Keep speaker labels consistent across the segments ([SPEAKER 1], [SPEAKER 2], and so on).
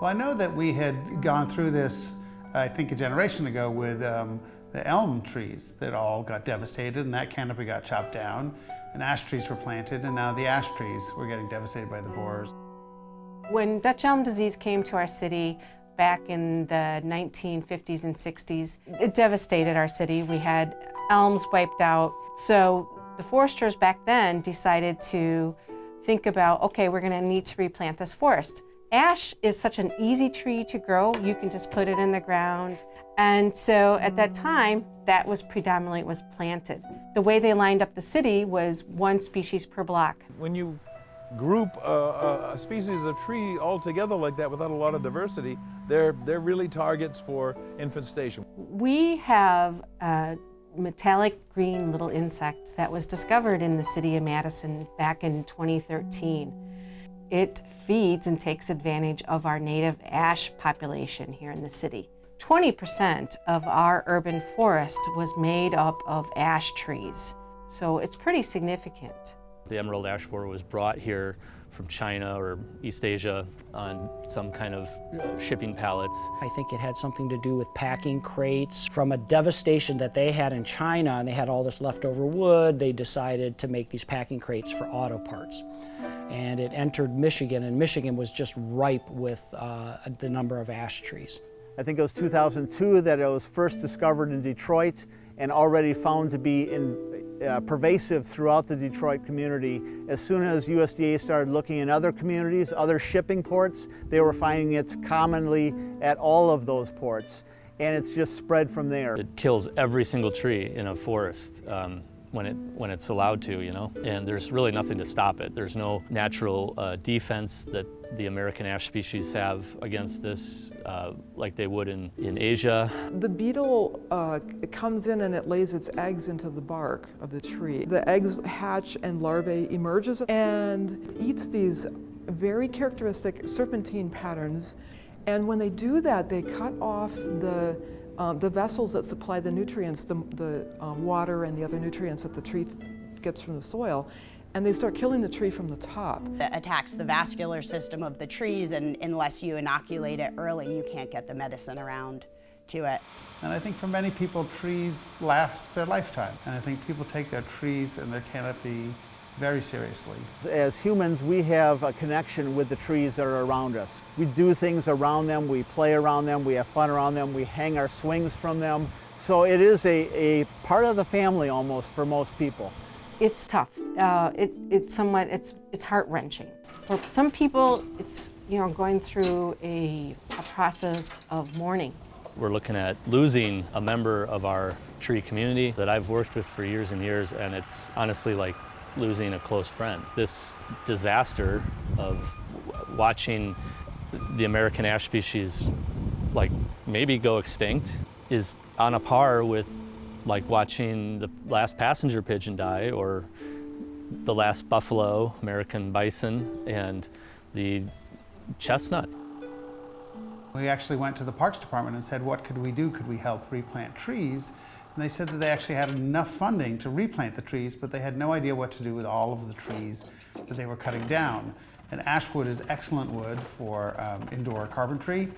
[SPEAKER 1] Well, I know that we had gone through this, I think a generation ago, with the elm trees that all got devastated, and that canopy got chopped down, and ash trees were planted, and now the ash trees were getting devastated by the borers.
[SPEAKER 2] When Dutch elm disease came to our city back in the 1950s and 60s, it devastated our city. We had elms wiped out. So the foresters back then decided to think about, okay, we're going to need to replant this forest. Ash is such an easy tree to grow. You can just put it in the ground. And so at that time, that was predominantly was planted. The way they lined up the city was one species per block.
[SPEAKER 3] When you group a species of tree all together like that without a lot of diversity, they're really targets for infestation.
[SPEAKER 2] We have a metallic green little insect that was discovered in the city of Madison back in 2013. It feeds and takes advantage of our native ash population here in the city. 20% of our urban forest was made up of ash trees, so it's pretty significant.
[SPEAKER 4] The emerald ash borer was brought here from China or East Asia on some kind of shipping pallets.
[SPEAKER 5] I think it had something to do with packing crates. From a devastation that they had in China, and they had all this leftover wood, they decided to make these packing crates for auto parts. And it entered Michigan, and Michigan was just ripe with the number of ash trees.
[SPEAKER 6] I think it was 2002 that it was first discovered in Detroit and already found to be pervasive throughout the Detroit community. As soon as USDA started looking in other communities, other shipping ports, they were finding it's commonly at all of those ports, and it's just spread from there.
[SPEAKER 4] It kills every single tree in a forest when it's allowed to, you know, and there's really nothing to stop it. There's no natural defense that the American ash species have against this like they would in Asia.
[SPEAKER 7] The beetle it comes in and it lays its eggs into the bark of the tree. The eggs hatch and larvae emerges and it eats these very characteristic serpentine patterns. And when they do that, they cut off the vessels that supply the nutrients, the water and the other nutrients that the tree gets from the soil, and they start killing the tree from the top.
[SPEAKER 8] It attacks the vascular system of the trees, and unless you inoculate it early, you can't get the medicine around to it.
[SPEAKER 1] And I think for many people, trees last their lifetime. And I think people take their trees and their canopy very seriously.
[SPEAKER 6] As humans, we have a connection with the trees that are around us. We do things around them, we play around them, we have fun around them, we hang our swings from them. So it is a part of the family almost for most people.
[SPEAKER 2] It's tough. It's heart-wrenching. For some people, it's going through a process of mourning.
[SPEAKER 4] We're looking at losing a member of our tree community that I've worked with for years and years, and it's honestly like losing a close friend. This disaster of watching the American ash species like maybe go extinct is on a par with like watching the last passenger pigeon die or the last buffalo, American bison, and the chestnut.
[SPEAKER 1] We actually went to the Parks Department and said, what could we do? Could we help replant trees? And they said that they actually had enough funding to replant the trees, but they had no idea what to do with all of the trees that they were cutting down. And ash wood is excellent wood for indoor carpentry.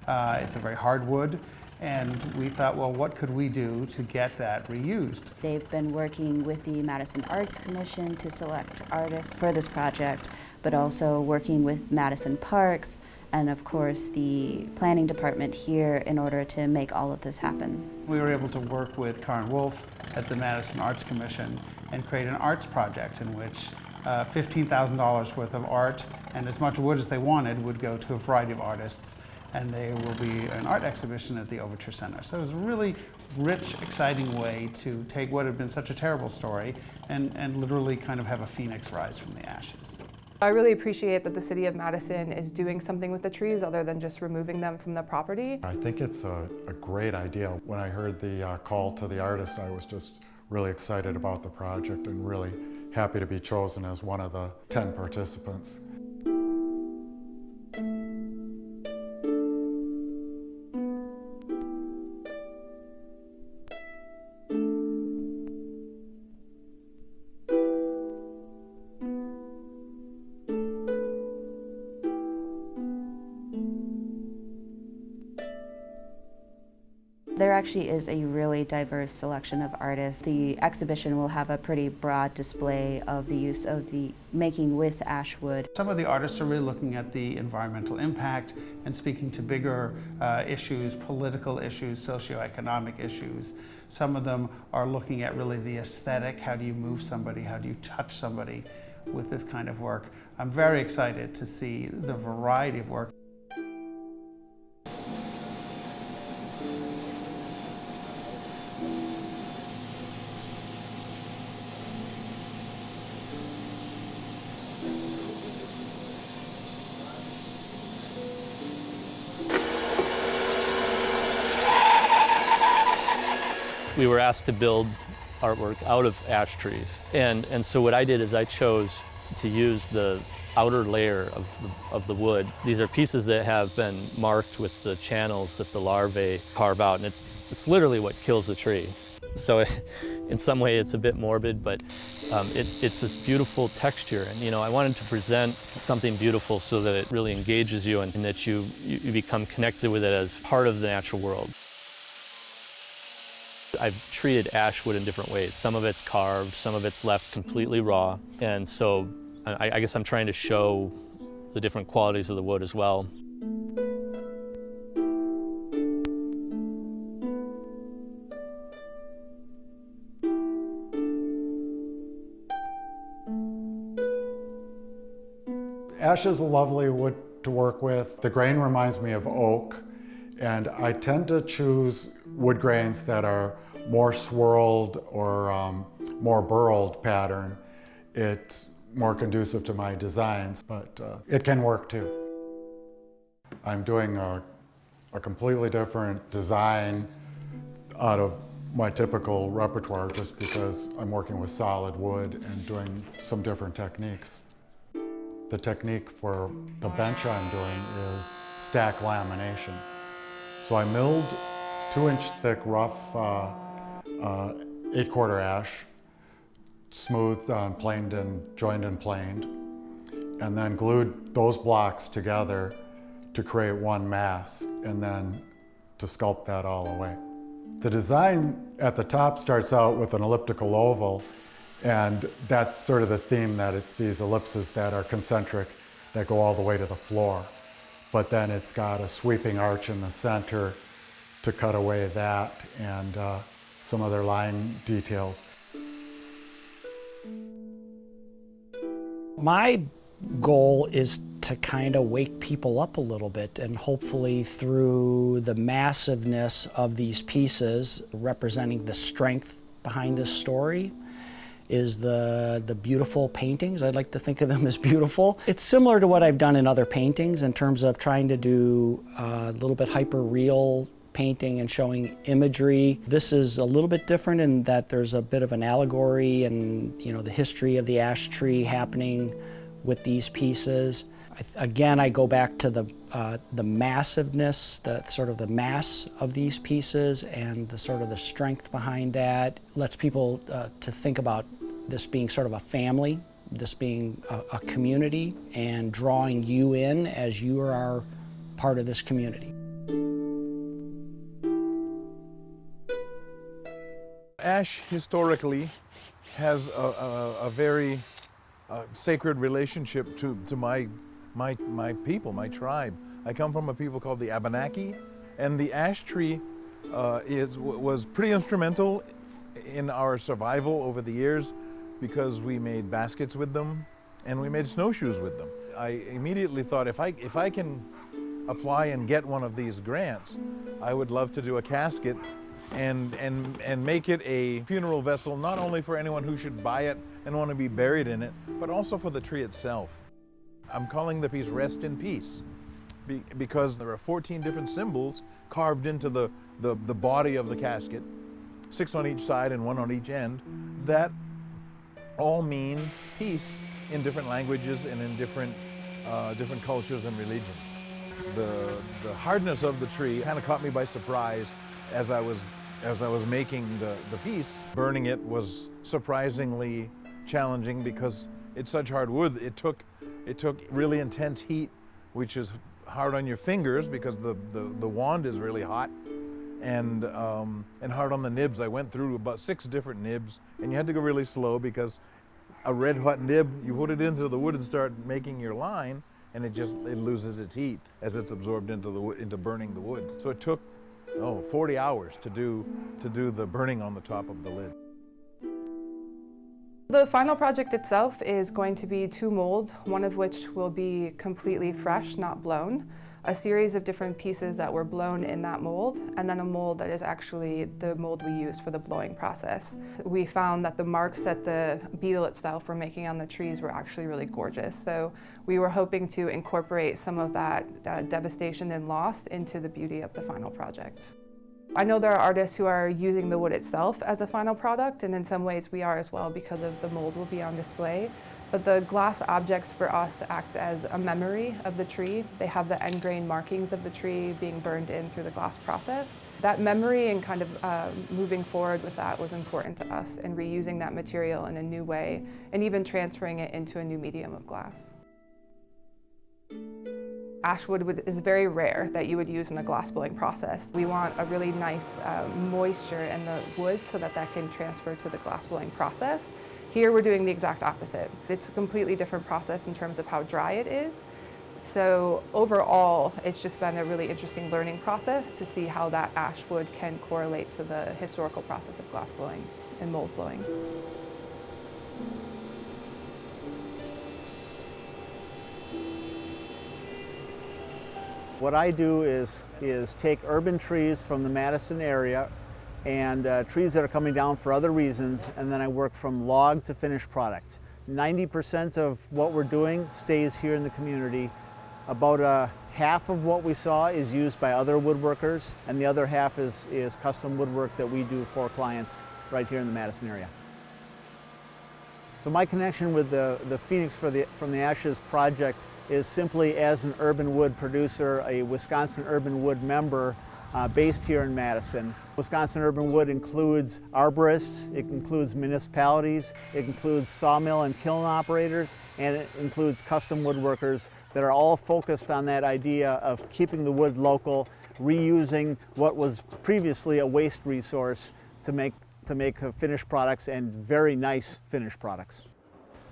[SPEAKER 1] It's a very hard wood. And we thought, well, what could we do to get that reused?
[SPEAKER 9] They've been working with the Madison Arts Commission to select artists for this project, but also working with Madison Parks and, of course, the planning department here in order to make all of this happen.
[SPEAKER 1] We were able to work with Karen Wolf at the Madison Arts Commission and create an arts project in which $15,000 worth of art and as much wood as they wanted would go to a variety of artists. And there will be an art exhibition at the Overture Center. So it was a really rich, exciting way to take what had been such a terrible story and literally kind of have a phoenix rise from the ashes.
[SPEAKER 10] I really appreciate that the City of Madison is doing something with the trees other than just removing them from the property.
[SPEAKER 11] I think it's a great idea. When I heard the call to the artist, I was just really excited about the project and really happy to be chosen as one of the 10 participants.
[SPEAKER 9] There actually is a really diverse selection of artists. The exhibition will have a pretty broad display of the use of the making with ash wood.
[SPEAKER 1] Some of the artists are really looking at the environmental impact and speaking to bigger issues, political issues, socioeconomic issues. Some of them are looking at really the aesthetic. How do you move somebody? How do you touch somebody with this kind of work? I'm very excited to see the variety of work.
[SPEAKER 4] We were asked to build artwork out of ash trees. And so what I did is I chose to use the outer layer of the wood. These are pieces that have been marked with the channels that the larvae carve out, and it's literally what kills the tree. So in some way it's a bit morbid, but it's this beautiful texture. And you know, I wanted to present something beautiful so that it really engages you and that you become connected with it as part of the natural world. I've treated ash wood in different ways. Some of it's carved, some of it's left completely raw. And so I guess I'm trying to show the different qualities of the wood as well.
[SPEAKER 11] Ash is a lovely wood to work with. The grain reminds me of oak, and I tend to choose wood grains that are more swirled or more burled pattern. It's more conducive to my designs, but it can work too. I'm doing a completely different design out of my typical repertoire just because I'm working with solid wood and doing some different techniques. The technique for the bench I'm doing is stack lamination. So I milled 2-inch thick rough 8-quarter ash, smoothed, planed and joined and planed, and then glued those blocks together to create one mass and then to sculpt that all away. The design at the top starts out with an elliptical oval, and that's sort of the theme, that it's these ellipses that are concentric that go all the way to the floor. But then it's got a sweeping arch in the center to cut away that and some other line details.
[SPEAKER 5] My goal is to kind of wake people up a little bit, and hopefully through the massiveness of these pieces representing the strength behind this story is the beautiful paintings. I'd like to think of them as beautiful. It's similar to what I've done in other paintings in terms of trying to do a little bit hyper-real painting and showing imagery. This is a little bit different in that there's a bit of an allegory and, you know, the history of the ash tree happening with these pieces. Again, I go back to the massiveness, the sort of the mass of these pieces and the sort of the strength behind that. Lets people to think about this being sort of a family, this being a community, and drawing you in as you are part of this community.
[SPEAKER 3] Ash historically has a very sacred relationship to my people, my tribe. I come from a people called the Abenaki, and the ash tree was pretty instrumental in our survival over the years because we made baskets with them and we made snowshoes with them. I immediately thought if I can apply and get one of these grants, I would love to do a casket and make it a funeral vessel, not only for anyone who should buy it and want to be buried in it, but also for the tree itself. I'm calling the piece Rest in Peace because there are 14 different symbols carved into the body of the casket, 6 on each side and 1 on each end, that all mean peace in different languages and in different cultures and religions. The hardness of the tree kind of caught me by surprise as I was making the piece. Burning it was surprisingly challenging because it's such hard wood. It took really intense heat, which is hard on your fingers because the wand is really hot, and hard on the nibs. I went through about 6 different nibs, and you had to go really slow because a red hot nib, you put it into the wood and start making your line, and it loses its heat as it's absorbed into burning the wood. So it took 40 hours to do the burning on the top of the lid.
[SPEAKER 10] The final project itself is going to be 2 molds, one of which will be completely fresh, not blown, a series of different pieces that were blown in that mold, and then a mold that is actually the mold we used for the blowing process. We found that the marks that the beetle itself were making on the trees were actually really gorgeous, so we were hoping to incorporate some of that devastation and loss into the beauty of the final project. I know there are artists who are using the wood itself as a final product, and in some ways we are as well because of the mold will be on display. But the glass objects for us act as a memory of the tree. They have the end grain markings of the tree being burned in through the glass process. That memory and kind of moving forward with that was important to us, and reusing that material in a new way and even transferring it into a new medium of glass. Ash wood is very rare that you would use in a glass blowing process. We want a really nice moisture in the wood so that can transfer to the glass blowing process. Here we're doing the exact opposite. It's a completely different process in terms of how dry it is. So overall, it's just been a really interesting learning process to see how that ash wood can correlate to the historical process of glass blowing and mold blowing.
[SPEAKER 6] What I do is take urban trees from the Madison area and trees that are coming down for other reasons, and then I work from log to finished product. 90% of what we're doing stays here in the community. About half of what we saw is used by other woodworkers, and the other half is custom woodwork that we do for clients right here in the Madison area. So my connection with the Phoenix from the Ashes project is simply as an urban wood producer, a Wisconsin Urban Wood member based here in Madison. Wisconsin Urban Wood includes arborists, it includes municipalities, it includes sawmill and kiln operators, and it includes custom woodworkers that are all focused on that idea of keeping the wood local, reusing what was previously a waste resource to make finished products, and very nice finished products.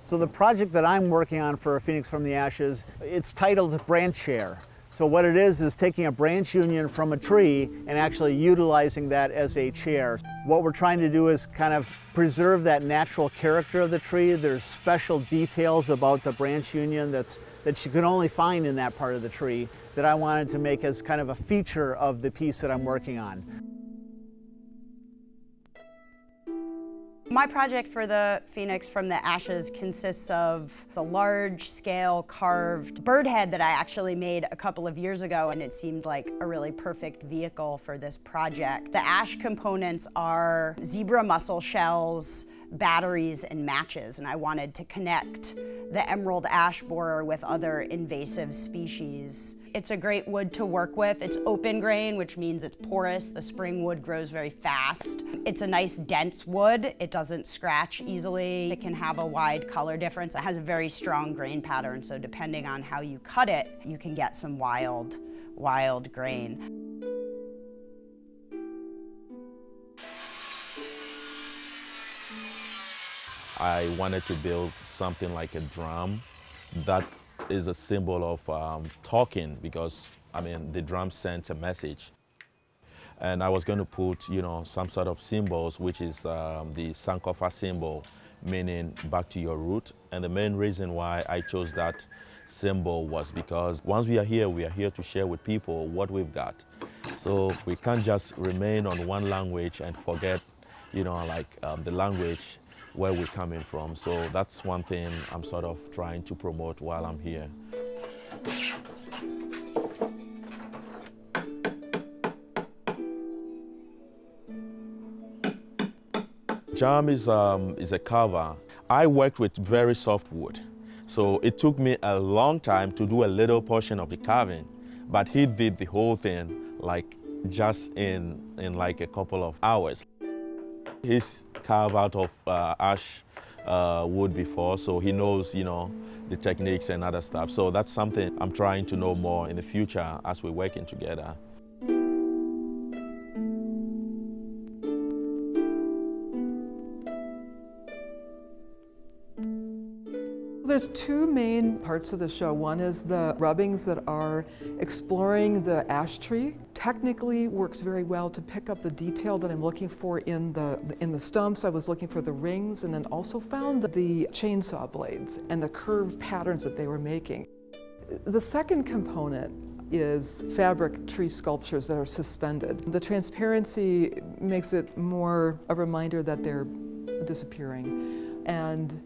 [SPEAKER 6] So the project that I'm working on for Phoenix from the Ashes, it's titled Branch Share. So what it is taking a branch union from a tree and actually utilizing that as a chair. What we're trying to do is kind of preserve that natural character of the tree. There's special details about the branch union that you can only find in that part of the tree that I wanted to make as kind of a feature of the piece that I'm working on.
[SPEAKER 8] My project for the Phoenix from the Ashes consists of a large-scale carved bird head that I actually made a couple of years ago, and it seemed like a really perfect vehicle for this project. The ash components are zebra mussel shells, batteries, and matches, and I wanted to connect the emerald ash borer with other invasive species. It's a great wood to work with. It's open grain, which means it's porous. The spring wood grows very fast. It's a nice dense wood. It doesn't scratch easily. It can have a wide color difference. It has a very strong grain pattern, so depending on how you cut it, you can get some wild grain.
[SPEAKER 12] I wanted to build something like a drum that is a symbol of talking, because the drum sends a message. And I was going to put, some sort of symbols, which is the Sankofa symbol, meaning back to your root. And the main reason why I chose that symbol was because once we are here to share with people what we've got. So we can't just remain on one language and forget, the language where we're coming from. So that's one thing I'm sort of trying to promote while I'm here. Jam is a carver. I worked with very soft wood, so it took me a long time to do a little portion of the carving, but he did the whole thing just in like a couple of hours. He's carved out of ash wood before, so he knows, the techniques and other stuff. So that's something I'm trying to know more in the future as we're working together.
[SPEAKER 7] there's two main parts of the show. One is the rubbings that are exploring the ash tree. Technically works very well to pick up the detail that I'm looking for in the stumps. I was looking for the rings, and then also found the chainsaw blades and the curved patterns that they were making. The second component is fabric tree sculptures that are suspended. The transparency makes it more a reminder that they're disappearing. And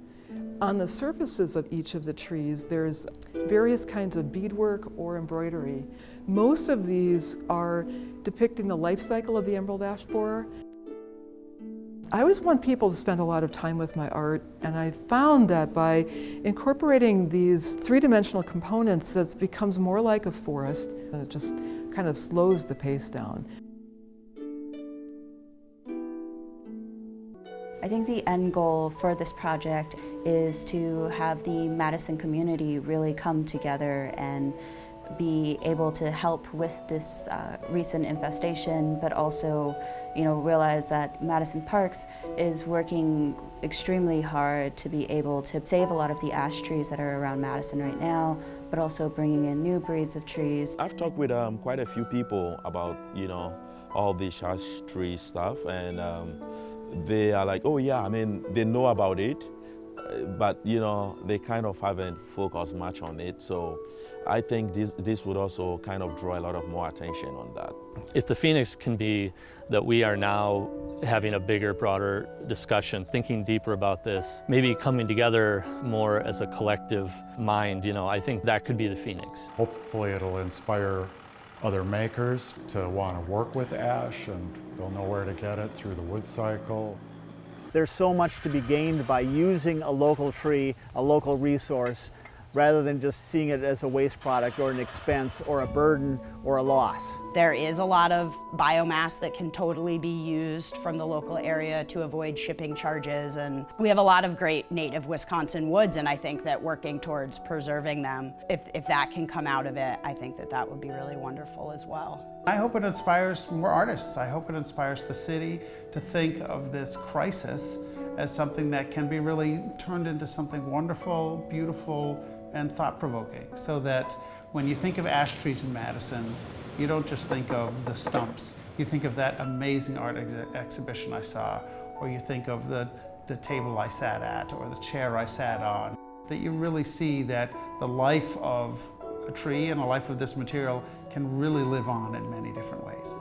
[SPEAKER 7] on the surfaces of each of the trees, there's various kinds of beadwork or embroidery. Most of these are depicting the life cycle of the emerald ash borer. I always want people to spend a lot of time with my art, and I found that by incorporating these three-dimensional components, it becomes more like a forest, and it just kind of slows the pace down.
[SPEAKER 9] I think the end goal for this project is to have the Madison community really come together and be able to help with this recent infestation, but also, realize that Madison Parks is working extremely hard to be able to save a lot of the ash trees that are around Madison right now, but also bringing in new breeds of trees.
[SPEAKER 12] I've talked with quite a few people about, all the ash tree stuff, and they are like, oh yeah, they know about it, but they kind of haven't focused much on it. So I think this would also kind of draw a lot of more attention on that.
[SPEAKER 4] If the Phoenix can be that we are now having a bigger, broader discussion, thinking deeper about this, maybe coming together more as a collective mind, I think that could be the Phoenix.
[SPEAKER 11] Hopefully it'll inspire other makers to want to work with ash, and they'll know where to get it through the wood cycle.
[SPEAKER 6] There's so much to be gained by using a local tree, a local resource, rather than just seeing it as a waste product or an expense or a burden or a loss.
[SPEAKER 8] There is a lot of biomass that can totally be used from the local area to avoid shipping charges, and we have a lot of great native Wisconsin woods, and I think that working towards preserving them, if that can come out of it, I think that would be really wonderful as well.
[SPEAKER 1] I hope it inspires more artists. I hope it inspires the city to think of this crisis as something that can be really turned into something wonderful, beautiful, and thought-provoking, so that when you think of ash trees in Madison, you don't just think of the stumps. You think of that amazing art exhibition I saw, or you think of the table I sat at, or the chair I sat on. That you really see that the life of a tree and a life of this material can really live on in many different ways.